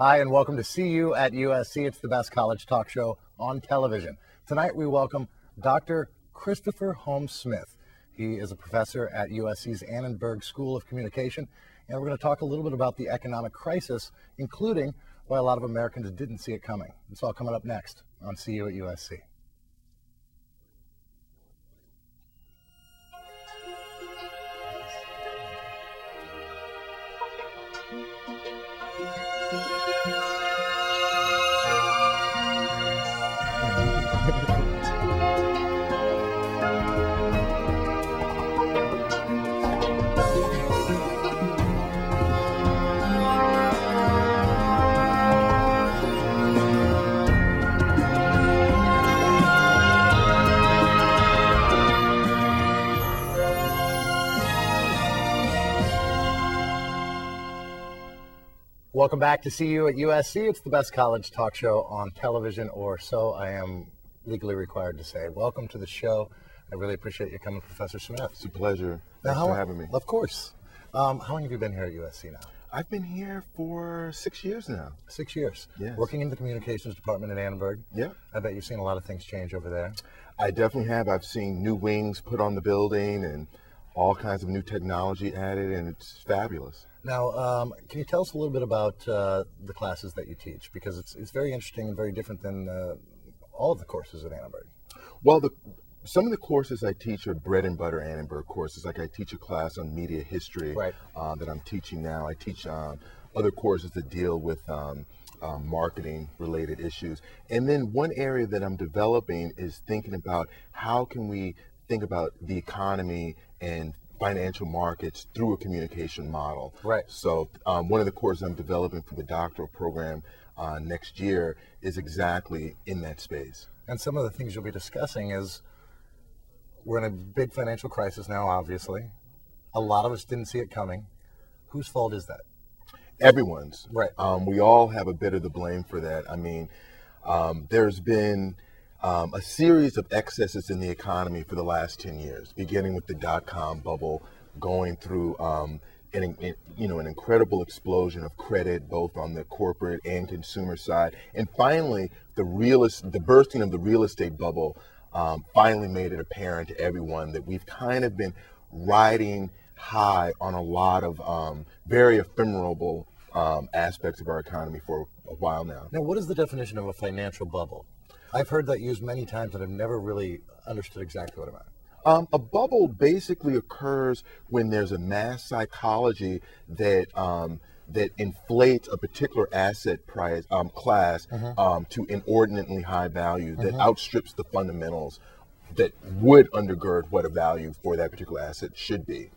Hi, and welcome to See You at USC. It's the best college talk show on television. Tonight we welcome Dr. Christopher Holmes Smith. He is a professor at USC's Annenberg School of Communication, and we're going to talk a little bit about the economic crisis, including why a lot of Americans didn't see it coming. It's all coming up next on See You at USC. Welcome back to See You at USC. It's the best college talk show on television, or so I am legally required to say. Welcome to the show. I really appreciate you coming, Professor Smith. It's a pleasure. Thanks for having me. Of course. How long have you been here at USC now? I've been here for 6 years now. 6 years? Yes. Working in the communications department at Annenberg? Yeah. I bet you've seen a lot of things change over there. I definitely have. I've seen new wings put on the building and all kinds of new technology added, and it's fabulous. Now, can you tell us a little bit about the classes that you teach? Because it's very interesting and very different than all of the courses at Annenberg. Well, some of the courses I teach are bread and butter Annenberg courses. Like I teach a class on media history that I'm teaching now. I teach other courses that deal with marketing related issues. And then one area that I'm developing is thinking about how can we think about the economy and financial markets through a communication model. Right. So one of the courses I'm developing for the doctoral program next year is exactly in that space. And some of the things you'll be discussing is we're in a big financial crisis now, obviously. A lot of us didn't see it coming. Whose fault is that? Everyone's. Right. We all have a bit of the blame for that. I mean, there's been a series of excesses in the economy for the last 10 years, beginning with the dot-com bubble, going through an incredible explosion of credit, both on the corporate and consumer side. And finally, the bursting of the real estate bubble finally made it apparent to everyone that we've kind of been riding high on a lot of very ephemeral aspects of our economy for a while now. Now, what is the definition of a financial bubble? I've heard that used many times, and I've never really understood exactly what it meant. A bubble basically occurs when there's a mass psychology that inflates a particular asset price class to inordinately high value that outstrips the fundamentals that would undergird what a value for that particular asset should be.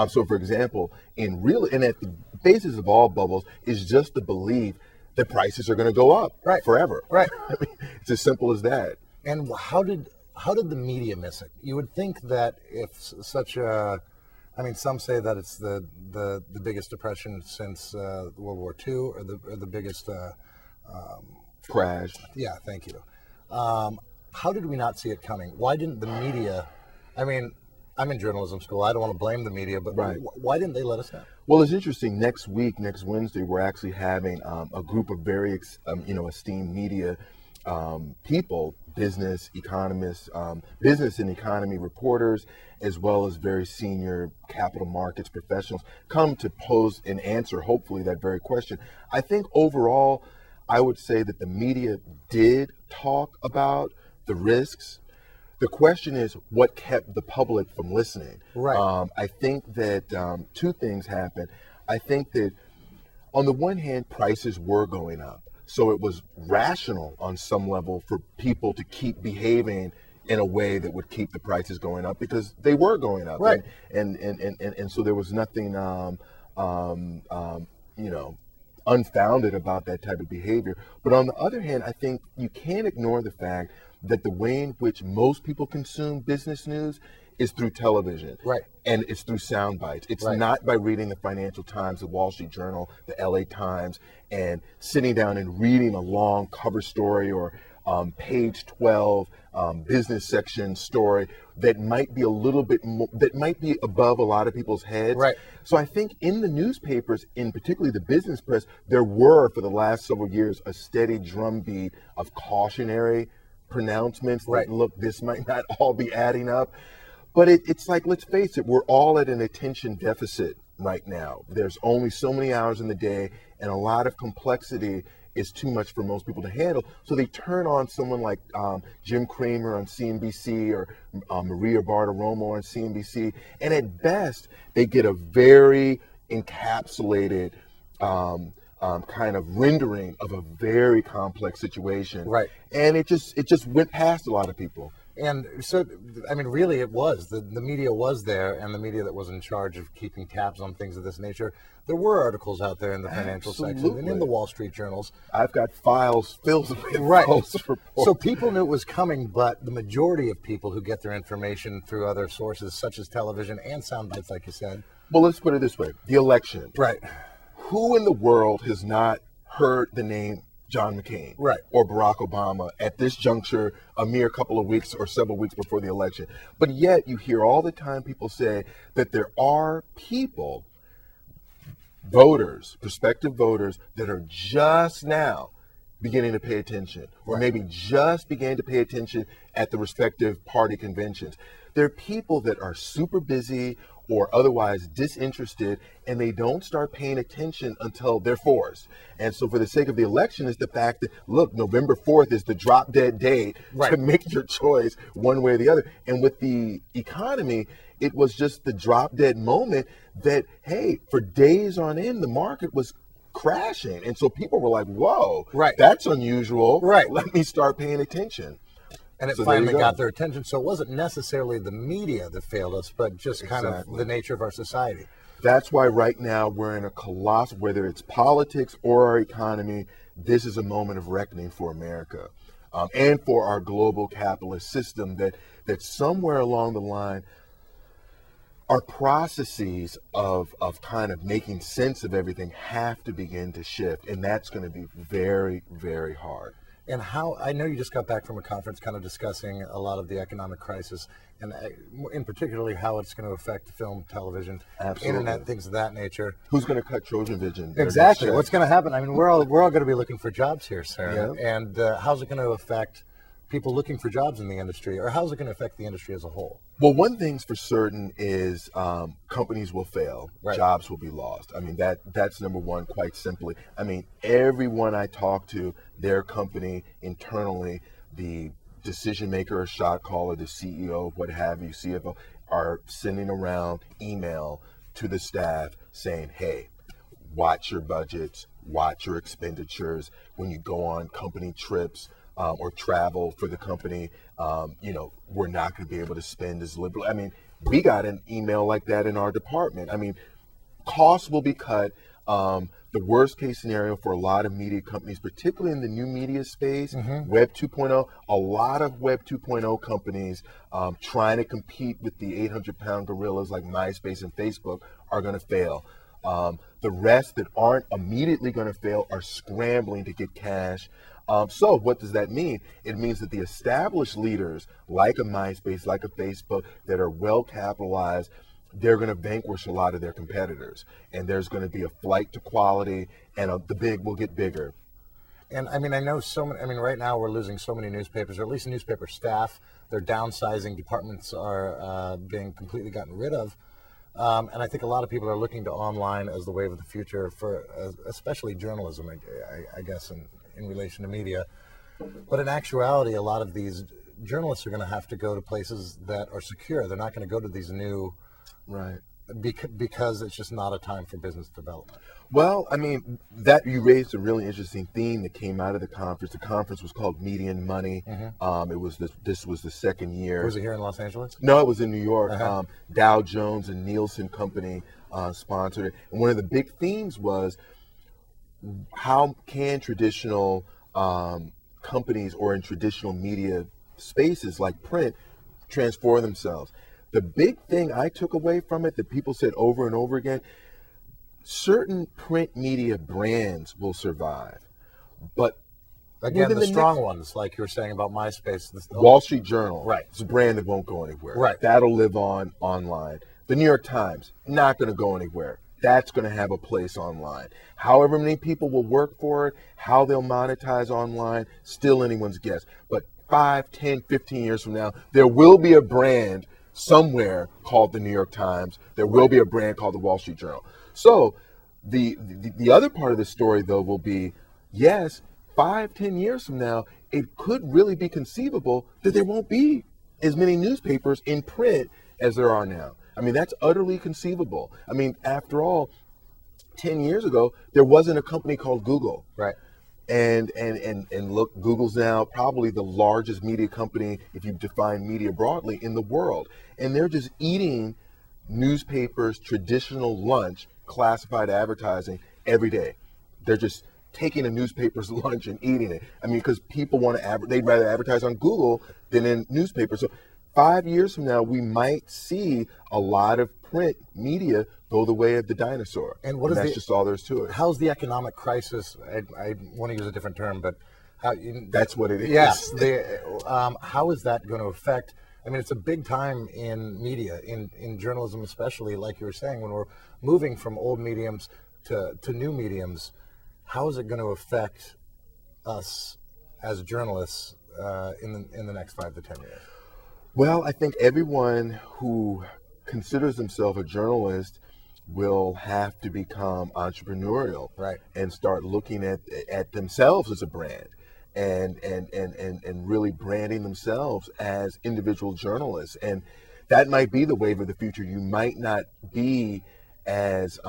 So, for example, and at the basis of all bubbles is just the belief that prices are going to go up forever. Right. I mean, it's as simple as that. And how did the media miss it? You would think that if such a, I mean, some say that it's the biggest depression since World War II, or the biggest crash. Yeah, thank you. How did we not see it coming? Why didn't the media? I mean, I'm in journalism school. I don't want to blame the media, but why didn't they let us know? Well, it's interesting. Next Wednesday, we're actually having a group of very, esteemed media people, business economists, business and economy reporters, as well as very senior capital markets professionals, come to pose and answer, hopefully, that very question. I think overall, I would say that the media did talk about the risks. The question is what kept the public from listening. Right. I think that two things happened. I think that on the one hand, prices were going up. So it was rational on some level for people to keep behaving in a way that would keep the prices going up because they were going up. Right. And so there was nothing, unfounded about that type of behavior. But on the other hand, I think you can't ignore the fact that the way in which most people consume business news is through television. Right. And it's through sound bites. It's not by reading the Financial Times, the Wall Street Journal, the LA Times, and sitting down and reading a long cover story or page 12 business section story that might be a little bit that might be above a lot of people's heads. Right. So I think in the newspapers, in particularly the business press, there were for the last several years a steady drumbeat of cautionary pronouncements right. that, look, this might not all be adding up. But it's like, let's face it, we're all at an attention deficit right now. There's only so many hours in the day, and a lot of complexity is too much for most people to handle. So they turn on someone like Jim Cramer on CNBC or Maria Bartiromo on CNBC, and at best, they get a very encapsulated kind of rendering of a very complex situation. Right. And it just went past a lot of people. And so, I mean, really, it was. The media was there, and the media that was in charge of keeping tabs on things of this nature. There were articles out there in the financial section and in the Wall Street journals. I've got files filled with right. those reports. So people knew it was coming, but the majority of people who get their information through other sources, such as television and sound bites, like you said. Well, let's put it this way. The election. Right. Who in the world has not heard the name John McCain right. or Barack Obama at this juncture, a mere couple of weeks or several weeks before the election? But yet you hear all the time people say that there are people, voters, prospective voters, that are just now beginning to pay attention, or maybe just began to pay attention at the respective party conventions. There are people that are super busy or otherwise disinterested, and they don't start paying attention until they're forced. And so for the sake of the election is the fact that, look, November 4th is the drop dead date to make your choice one way or the other. And with the economy, it was just the drop dead moment that, hey, for days on end, the market was crashing. And so people were like, whoa, that's unusual. Let me start paying attention. And it finally got their attention. So it wasn't necessarily the media that failed us, but just kind of the nature of our society. That's why right now we're in a colossal, whether it's politics or our economy, this is a moment of reckoning for America and for our global capitalist system that somewhere along the line, our processes of kind of making sense of everything have to begin to shift. And that's going to be very, very hard. And how, I know you just got back from a conference kind of discussing a lot of the economic crisis, and in particularly how it's going to affect film, television, internet, things of that nature. Who's going to cut TrojanVision? Exactly. What's going to happen? I mean, we're all going to be looking for jobs here, sir. Yeah. And how's it going to affect people looking for jobs in the industry, or how's it going to affect the industry as a whole? Well, one thing's for certain is companies will fail, jobs will be lost. I mean, that's number one, quite simply. I mean, everyone I talk to, their company internally, the decision maker or shot caller, the CEO, what have you, CFO, are sending around email to the staff saying, hey, watch your budgets, watch your expenditures when you go on company trips. Or travel for the company, we're not going to be able to spend as liberal. I mean, we got an email like that in our department. I mean, costs will be cut. The worst case scenario for a lot of media companies, particularly in the new media space, Web 2.0, a lot of Web 2.0 companies trying to compete with the 800-pound gorillas like MySpace and Facebook are going to fail. The rest that aren't immediately going to fail are scrambling to get cash. So what does that mean? It means that the established leaders like a MySpace, like a Facebook, that are well capitalized, they're going to vanquish a lot of their competitors. And there's going to be a flight to quality, and the big will get bigger. And I mean, I know so many, I mean, right now we're losing so many newspapers, or at least newspaper staff. They're downsizing, departments are being completely gotten rid of. And I think a lot of people are looking to online as the wave of the future for especially journalism, I guess, in relation to media. But in actuality, a lot of these journalists are going to have to go to places that are secure. They're not going to go to these new, because it's just not a time for business development. Well, I mean, that you raised a really interesting theme that came out of the conference. The conference was called Media and Money. This was the second year. Was it here in Los Angeles? No, it was in New York. Dow Jones and Nielsen Company sponsored it. And one of the big themes was, how can traditional companies or in traditional media spaces like print transform themselves? The big thing I took away from it that people said over and over again, certain print media brands will survive, but Again, within the strong ones, like you were saying about MySpace. Wall Street Journal, Right. It's a brand that won't go anywhere. Right. That'll live on online. The New York Times, not going to go anywhere. That's going to have a place online. However many people will work for it, how they'll monetize online, still anyone's guess. But 5, 10, 15 years from now, there will be a brand somewhere called the New York Times. There will be a brand called the Wall Street Journal. So the other part of the story, though, will be, yes, 5, 10 years from now, it could really be conceivable that there won't be as many newspapers in print as there are now. I mean, that's utterly conceivable. I mean, after all, 10 years ago, there wasn't a company called Google. Right. And look, Google's now probably the largest media company, if you define media broadly, in the world. And they're just eating newspapers' traditional lunch, classified advertising, every day. They're just taking a newspaper's lunch and eating it. I mean, because people want to they'd rather advertise on Google than in newspapers. So 5 years from now, we might see a lot of print media go the way of the dinosaur. And that's just all there's to it. How's the economic crisis? I want to use a different term, but that's what it is. Yes. How is that going to affect? I mean, it's a big time in media, in journalism especially, like you were saying, when we're moving from old mediums to new mediums. How is it going to affect us as journalists in the next 5 to 10 years? Well, I think everyone who considers themselves a journalist will have to become entrepreneurial, right, and start looking at themselves as a brand, and really branding themselves as individual journalists. And that might be the wave of the future. You might not be as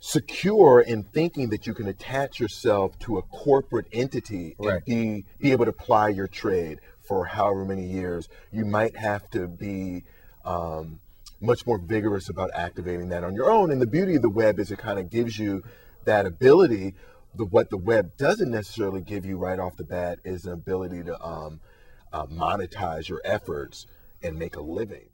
secure in thinking that you can attach yourself to a corporate entity, right, and be able to ply your trade for however many years. You might have to be much more vigorous about activating that on your own. And the beauty of the web is it kind of gives you that ability. What the web doesn't necessarily give you right off the bat is an ability to monetize your efforts and make a living.